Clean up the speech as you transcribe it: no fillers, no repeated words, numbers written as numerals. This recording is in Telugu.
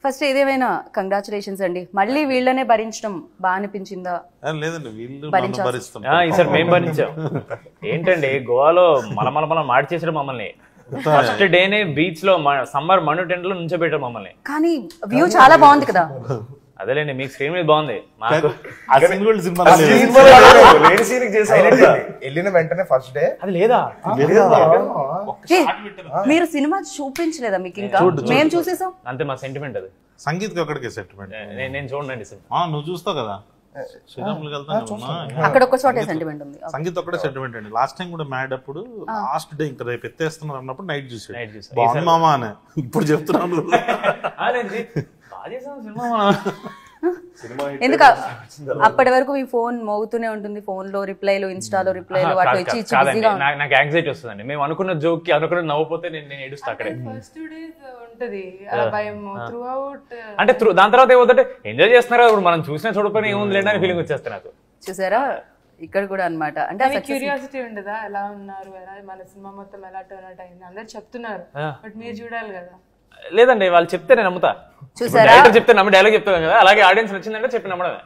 ఫస్ట్ ఏదేమైనా కంగ్రాచులేషన్స్ అండి. మళ్ళీ వీళ్ళనే భరించడం బాగా అనిపించిందా? లేదండి, వీళ్ళు ఈసారి మేము భరించాం. ఏంటండి గోవాలో మనం మాడి చేసాడు మమ్మల్ని. ఫస్ట్ డేనే బీచ్ లో సమ్మర్ మను టెంట్ లో నుంచోబెట్టారు మమ్మల్ని. కానీ వ్యూ చాలా బాగుంది కదా. అదేలేండి, మీకు స్క్రీన్ మీద బాగుంది. మాకు వెళ్ళిన వెంటనే ఫస్ట్ డే అది లేదా? మీరు సినిమా చూపించలేదా మీకు? ఇంకా మేము చూసేసాం అంతే. మా సెంటిమెంట్ అది. సంగీత్ ఒక్కడికే సెంటిమెంట్. నేను చూడండి సార్. నువ్వు చూస్తావు కదా, శ్రీరాములకి వెళ్తాను అక్కడ ఒక్క చోటే సెంటిమెంట్ ఉంది. సంగీత్ ఒక్కటే సెంటిమెంట్ అండి. లాస్ట్ టైం కూడా మ్యాడ్ అప్పుడు లాస్ట్ డే ఇంకా రేపు ఎత్తేస్తున్నారు అన్నప్పుడు నైట్ చూసాడు. బాగుంది మామా అని ఇప్పుడు చెప్తున్నాను. ఎందుకు అప్పటి వరకు మీ ఫోన్ మోగుతూనే ఉంటుంది, ఫోన్ లో రిప్లైలు, ఇన్స్టాలో రిప్లైలు వాటి ఇచ్చి ఇచ్చి నాకు యాంగ్జైటీ వస్తుందండి. మేము అనుకున్న జోక్ కి అనుకున్న నవ్వుపోతే నేను ఏడుస్తా అక్కడే. అంటే దాని తర్వాత ఏమవుతుంటే ఎంజాయ్ చేస్తున్నారు. ఇప్పుడు మనం చూసినా చూడకపోయినా ఏముంది లేదని ఫీలింగ్ వచ్చేస్తాయి నాకు. చూసారా ఇక్కడ కూడా అన్నమాట. అంటే క్యూరియాసిటీ ఉండదా, ఎలా ఉన్నారు, మన సినిమా మొత్తం ఎలా టర్న్ అవుట్ అయింది అందరు చెప్తున్నారు, బట్ మీరు చూడాలి కదా. లేదండి, వాళ్ళు చెప్తే నేను నమ్ముతా. చూసారా, చెప్తే నమ్మి డైలాగ్ చెప్తాను కదా, అలాగే ఆడియన్స్ నచ్చిందంటే చెప్పి నమ్మడమే.